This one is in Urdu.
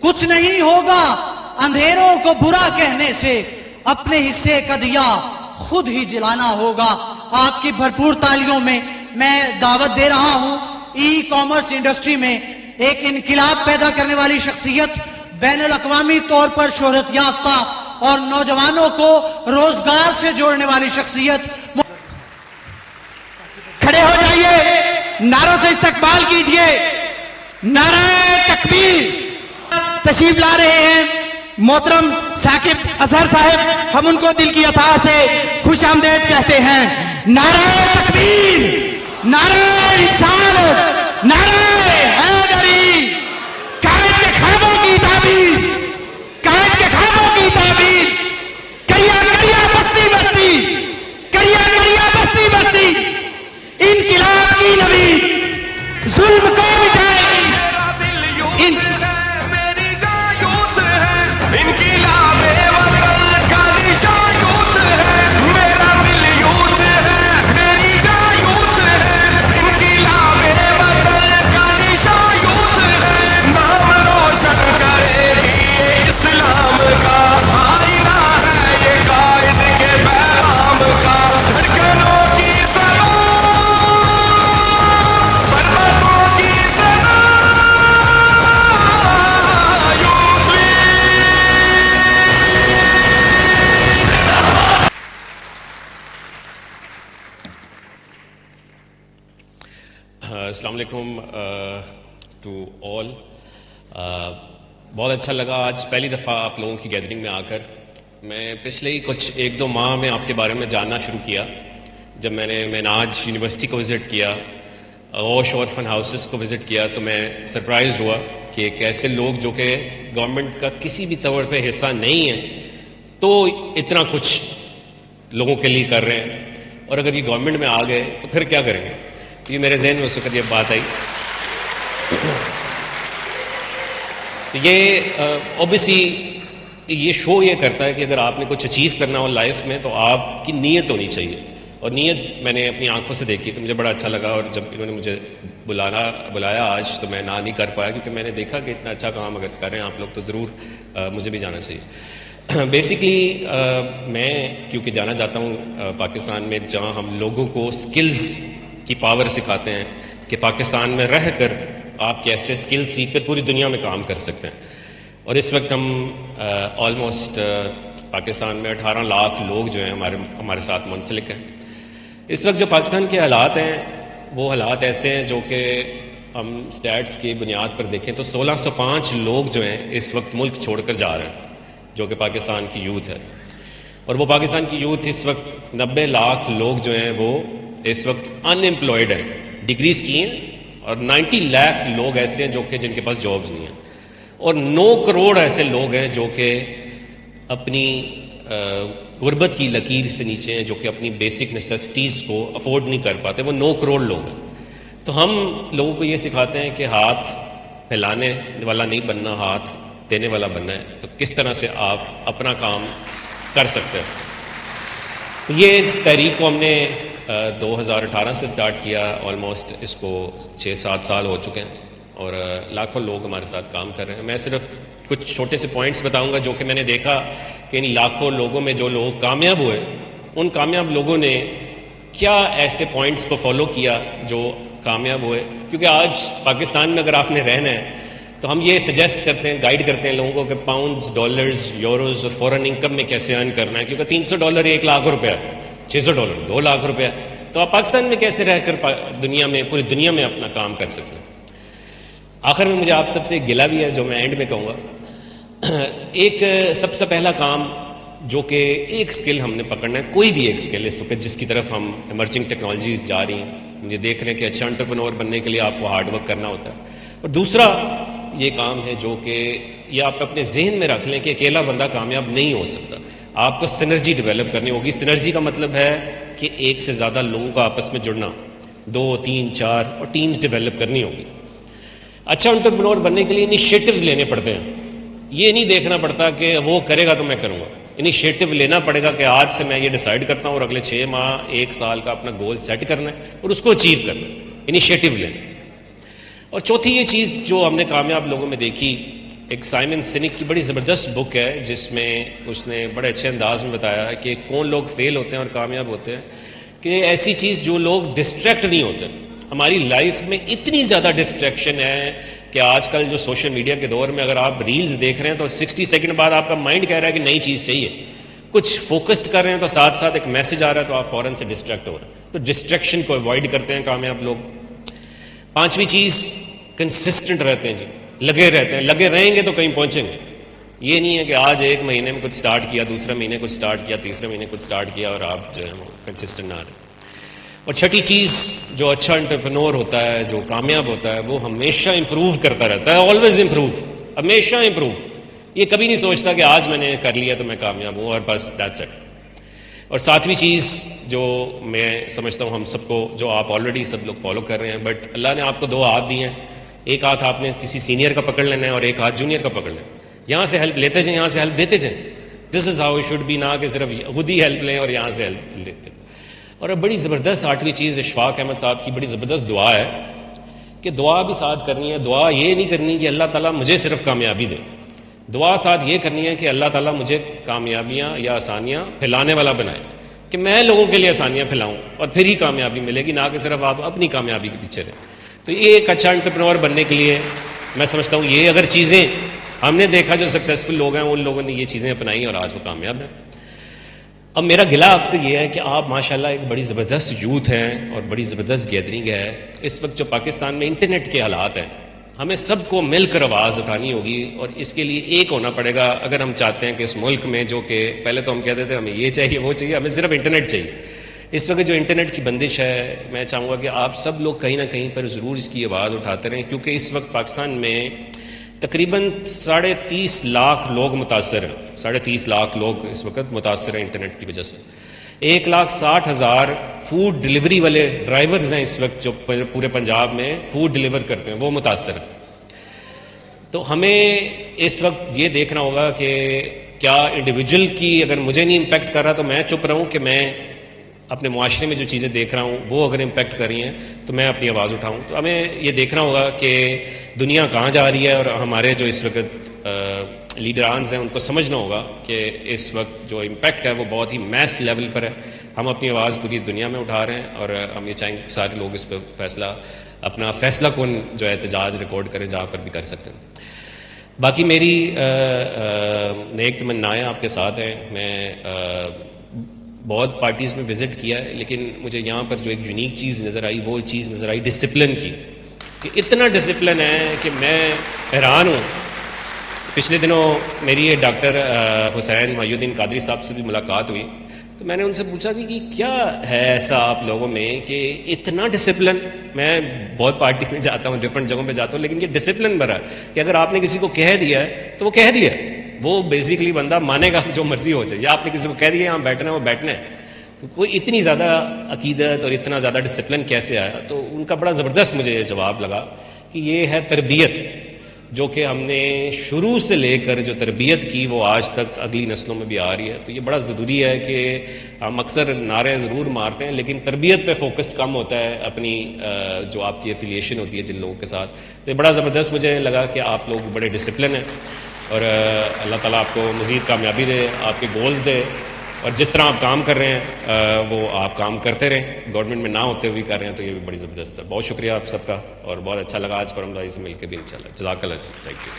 کچھ نہیں ہوگا اندھیروں کو برا کہنے سے، اپنے حصے کا دیا خود ہی جلانا ہوگا. آپ کی بھرپور تالیوں میں میں دعوت دے رہا ہوں ای کامرس انڈسٹری میں ایک انقلاب پیدا کرنے والی شخصیت، بین الاقوامی طور پر شہرت یافتہ اور نوجوانوں کو روزگار سے جوڑنے والی شخصیت. کھڑے ہو جائیے، نعروں سے استقبال کیجئے. نعرہ تکبیر. تشریف لا رہے ہیں محترم ثاقب اظہر صاحب، ہم ان کو دل کی عطا سے خوش آمدید کہتے ہیں. نعرہ تکبیر، نعرہ رسالت، نعرہ حیدری. قائد کے خوابوں کی تعبیر، قائد کے خوابوں کی تعبیر. کریا کریا بستی بستی، کریا کریا بستی بستی. انقلاب کی نوید ظلم کو مٹائے گی. السلام علیکم ٹو آل. بہت اچھا لگا آج پہلی دفعہ آپ لوگوں کی گیدرنگ میں آ کر. میں پچھلے ہی کچھ 1-2 ماہ میں آپ کے بارے میں جاننا شروع کیا. جب میں نے میناج یونیورسٹی کو وزٹ کیا، اوش اورفن ہاؤسز کو وزٹ کیا، تو میں سرپرائز ہوا کہ ایک ایسے لوگ جو کہ گورنمنٹ کا کسی بھی طور پہ حصہ نہیں ہے تو اتنا کچھ لوگوں کے لیے کر رہے ہیں. اور اگر یہ گورنمنٹ میں آ گئے تو پھر کیا کریں گے؟ یہ میرے ذہن میں اس وقت یہ بات آئی. یہ اوبیسلی یہ شو یہ کرتا ہے کہ اگر آپ نے کچھ اچیو کرنا ہو لائف میں تو آپ کی نیت ہونی چاہیے. اور نیت میں نے اپنی آنکھوں سے دیکھی تو مجھے بڑا اچھا لگا. اور جب انہوں نے مجھے بلایا آج تو میں نہ نہیں کر پایا، کیونکہ میں نے دیکھا کہ اتنا اچھا کام اگر کر رہے ہیں آپ لوگ تو ضرور مجھے بھی جانا چاہیے. بیسکلی میں کیونکہ جانا چاہتا ہوں پاکستان میں جہاں ہم لوگوں کو سکلز کی پاور سکھاتے ہیں کہ پاکستان میں رہ کر آپ کیسے سکل سیکھ کر پوری دنیا میں کام کر سکتے ہیں. اور اس وقت ہم آلموسٹ پاکستان میں 18 لاکھ لوگ جو ہیں ہمارے ساتھ منسلک ہیں. اس وقت جو پاکستان کے حالات ہیں وہ حالات ایسے ہیں جو کہ ہم سٹیٹس کی بنیاد پر دیکھیں تو 1605 لوگ جو ہیں اس وقت ملک چھوڑ کر جا رہے ہیں، جو کہ پاکستان کی یوتھ ہے. اور وہ پاکستان کی یوتھ اس وقت 90 لاکھ لوگ جو ہیں وہ اس وقت ان ایمپلائڈ ہیں، ڈگریز کی ہیں. اور 90 لاکھ لوگ ایسے ہیں جو کہ جن کے پاس جابز نہیں ہیں. اور 9 کروڑ ایسے لوگ ہیں جو کہ اپنی غربت کی لکیر سے نیچے ہیں، جو کہ اپنی بیسک نیسیسٹیز کو افورڈ نہیں کر پاتے. وہ 9 کروڑ لوگ ہیں. تو ہم لوگوں کو یہ سکھاتے ہیں کہ ہاتھ پھیلانے والا نہیں بننا، ہاتھ دینے والا بننا ہے. تو کس طرح سے آپ اپنا کام کر سکتے ہیں. یہ تحریک کو ہم نے 2018 سے سٹارٹ کیا. آلموسٹ اس کو 6-7 سال ہو چکے ہیں اور لاکھوں لوگ ہمارے ساتھ کام کر رہے ہیں. میں صرف کچھ چھوٹے سے پوائنٹس بتاؤں گا جو کہ میں نے دیکھا کہ ان لاکھوں لوگوں میں جو لوگ کامیاب ہوئے، ان کامیاب لوگوں نے کیا ایسے پوائنٹس کو فالو کیا جو کامیاب ہوئے. کیونکہ آج پاکستان میں اگر آپ نے رہنا ہے تو ہم یہ سجیسٹ کرتے ہیں، گائیڈ کرتے ہیں لوگوں کو کہ پاؤنڈز، ڈالرز، یوروز اور فورن انکم میں کیسے ارن کرنا ہے. کیونکہ $300 1 لاکھ روپیہ، $600 2 لاکھ روپیہ. تو آپ پاکستان میں کیسے رہ کر دنیا میں، پوری دنیا میں اپنا کام کر سکتے ہیں. آخر میں مجھے آپ سب سے گلہ بھی ہے جو میں اینڈ میں کہوں گا. ایک سب سے پہلا کام جو کہ ایک سکل ہم نے پکڑنا ہے، کوئی بھی ایک سکل اس وقت جس کی طرف ہم ایمرجنگ ٹیکنالوجیز جا رہی ہیں، یہ دیکھ رہے ہیں کہ اچھا انٹرپرینور بننے کے لیے آپ کو ہارڈ ورک کرنا ہوتا ہے. اور دوسرا یہ کام ہے جو کہ یہ آپ اپنے ذہن میں رکھ لیں کہ اکیلا بندہ کامیاب نہیں ہو سکتا. آپ کو سنرجی ڈیولپ کرنی ہوگی. سنرجی کا مطلب ہے کہ ایک سے زیادہ لوگوں کا آپس میں جڑنا، 2 3 4 اور ٹیمز ڈیولپ کرنی ہوگی. اچھا انٹرپرینور بننے کے لیے انیشیٹوز لینے پڑتے ہیں. یہ نہیں دیکھنا پڑتا کہ وہ کرے گا تو میں کروں گا. انیشیٹو لینا پڑے گا کہ آج سے میں یہ ڈیسائیڈ کرتا ہوں اور اگلے 6 ماہ 1 سال کا اپنا گول سیٹ کرنا ہے اور اس کو اچیو کرنا ہے. انیشیٹو لینا. اور چوتھی یہ چیز جو ہم نے کامیاب لوگوں میں دیکھی ایک سائمن سینک کی بڑی زبردست بک ہے جس میں اس نے بڑے اچھے انداز میں بتایا کہ کون لوگ فیل ہوتے ہیں اور کامیاب ہوتے ہیں، کہ ایسی چیز جو لوگ ڈسٹریکٹ نہیں ہوتے. ہماری لائف میں اتنی زیادہ ڈسٹریکشن ہے کہ آج کل جو سوشل میڈیا کے دور میں اگر آپ ریلز دیکھ رہے ہیں تو 60 سیکنڈ بعد آپ کا مائنڈ کہہ رہا ہے کہ نئی چیز چاہیے. کچھ فوکسڈ کر رہے ہیں تو ساتھ ساتھ ایک میسج آ رہا ہے تو آپ فوراً سے ڈسٹریکٹ ہو رہے ہیں. تو ڈسٹریکشن کو اوائڈ کرتے ہیں کامیاب لوگ. پانچویں چیز، کنسسٹنٹ رہتے ہیں جی، لگے رہتے ہیں. لگے رہیں گے تو کہیں پہنچیں گے. یہ نہیں ہے کہ آج ایک مہینے میں کچھ سٹارٹ کیا، دوسرے مہینے کچھ سٹارٹ کیا، تیسرے مہینے کچھ سٹارٹ کیا اور آپ جو ہے وہ کنسسٹنٹ نہ رہے. اور چھٹی چیز، جو اچھا انٹرپرینور ہوتا ہے، جو کامیاب ہوتا ہے، وہ ہمیشہ امپروو کرتا رہتا ہے. آلویز امپروو، ہمیشہ امپروو. یہ کبھی نہیں سوچتا کہ آج میں نے کر لیا تو میں کامیاب ہوں اور بس دیٹس اٹ. اور ساتویں چیز جو میں سمجھتا ہوں ہم سب کو، جو آپ آلریڈی سب لوگ فالو کر رہے ہیں، بٹ اللہ نے آپ کو دو ہاتھ دیے ہیں. ایک ہاتھ آپ نے کسی سینئر کا پکڑ لینا ہے اور ایک ہاتھ جونیئر کا پکڑ لینا ہے. یہاں سے ہیلپ لیتے جائیں، یہاں سے ہیلپ دیتے جائیں. This is how it should be, نہ کہ صرف خود ہی ہیلپ لیں اور یہاں سے ہیلپ لیتے. اور اب بڑی زبردست آٹھویں چیز، اشفاق احمد صاحب کی بڑی زبردست دعا ہے کہ دعا بھی ساتھ کرنی ہے. دعا یہ نہیں کرنی کہ اللہ تعالیٰ مجھے صرف کامیابی دے. دعا ساتھ یہ کرنی ہے کہ اللہ تعالیٰ مجھے کامیابیاں یا آسانیاں پھیلانے والا بنائے، کہ میں لوگوں کے لیے آسانیاں پھیلاؤں اور پھر ہی کامیابی ملے گی، نہ کہ صرف آپ اپنی کامیابی کے پیچھے رہیں. تو یہ ایک اچھا انٹرپرینور بننے کے لیے میں سمجھتا ہوں یہ اگر چیزیں ہم نے دیکھا جو سکسیزفل لوگ ہیں ان لوگوں نے یہ چیزیں اپنائی اور آج وہ کامیاب ہیں. اب میرا گلہ آپ سے یہ ہے کہ آپ ماشاءاللہ ایک بڑی زبردست یوتھ ہیں اور بڑی زبردست گیدرنگ ہے. اس وقت جو پاکستان میں انٹرنیٹ کے حالات ہیں، ہمیں سب کو مل کر آواز اٹھانی ہوگی اور اس کے لیے ایک ہونا پڑے گا اگر ہم چاہتے ہیں کہ اس ملک میں، جو کہ پہلے تو ہم کہتے تھے ہمیں یہ چاہیے وہ چاہیے، ہمیں صرف انٹرنیٹ چاہیے. اس وقت جو انٹرنیٹ کی بندش ہے، میں چاہوں گا کہ آپ سب لوگ کہیں نہ کہیں پر ضرور اس کی آواز اٹھاتے رہیں، کیونکہ اس وقت پاکستان میں تقریباً 30.5 لاکھ لوگ متاثر ہیں. 30.5 لاکھ لوگ اس وقت متاثر ہیں انٹرنیٹ کی وجہ سے. 1,60,000 فوڈ ڈلیوری والے ڈرائیورز ہیں اس وقت جو پورے پنجاب میں فوڈ ڈلیور کرتے ہیں، وہ متاثر ہیں. تو ہمیں اس وقت یہ دیکھنا ہوگا کہ کیا انڈیویجول کی اگر مجھے نہیں امپیکٹ کر رہا تو میں چپ رہوں، کہ میں اپنے معاشرے میں جو چیزیں دیکھ رہا ہوں وہ اگر امپیکٹ کر رہی ہیں تو میں اپنی آواز اٹھاؤں. تو ہمیں یہ دیکھنا ہوگا کہ دنیا کہاں جا رہی ہے اور ہمارے جو اس وقت لیڈرانز ہیں ان کو سمجھنا ہوگا کہ اس وقت جو امپیکٹ ہے وہ بہت ہی میس لیول پر ہے. ہم اپنی آواز پوری دنیا میں اٹھا رہے ہیں اور ہم یہ چاہیں گے کہ سارے لوگ اس پہ اپنا فیصلہ کن جو احتجاج ریکارڈ کریں جہاں پر بھی کر سکتے ہیں. باقی میری نیک تمنائیں آپ کے ساتھ ہیں. میں بہت پارٹیز میں وزٹ کیا ہے، لیکن مجھے یہاں پر جو ایک یونیک چیز نظر آئی وہ چیز نظر آئی ڈسپلن کی، کہ اتنا ڈسپلن ہے کہ میں حیران ہوں. پچھلے دنوں میری ڈاکٹر حسین محی الدین قادری صاحب سے بھی ملاقات ہوئی تو میں نے ان سے پوچھا کہ کیا ہے ایسا آپ لوگوں میں کہ اتنا ڈسپلن. میں بہت پارٹی میں جاتا ہوں، ڈفرینٹ جگہوں پہ جاتا ہوں، لیکن یہ ڈسپلن بھرا ہے کہ اگر آپ نے کسی کو کہہ دیا ہے تو وہ کہہ دیا ہے. وہ بیسیکلی بندہ مانے گا جو مرضی ہو جائے، یا آپ نے کسی کو کہہ دیا یہاں بیٹھنا ہے وہ بیٹھنا ہے. تو کوئی اتنی زیادہ عقیدت اور اتنا زیادہ ڈسپلن کیسے آیا؟ تو ان کا بڑا زبردست مجھے جواب لگا کہ یہ ہے تربیت، جو کہ ہم نے شروع سے لے کر جو تربیت کی وہ آج تک اگلی نسلوں میں بھی آ رہی ہے. تو یہ بڑا ضروری ہے کہ ہم اکثر نعرے ضرور مارتے ہیں لیکن تربیت پہ فوکسڈ کم ہوتا ہے اپنی جو آپ کی ایفیلیشن ہوتی ہے جن لوگوں کے ساتھ. تو یہ بڑا زبردست مجھے لگا کہ آپ لوگ بڑے ڈسپلن ہیں اور اللہ تعالیٰ آپ کو مزید کامیابی دے، آپ کے گولز دے، اور جس طرح آپ کام کر رہے ہیں وہ آپ کام کرتے رہیں. گورنمنٹ میں نہ ہوتے ہوئے کر رہے ہیں تو یہ بھی بڑی زبردست ہے. بہت شکریہ آپ سب کا اور بہت اچھا لگا آج پرم بھائی سے مل کے بھی. انشاءاللہ جزاک اللہ. Thank you.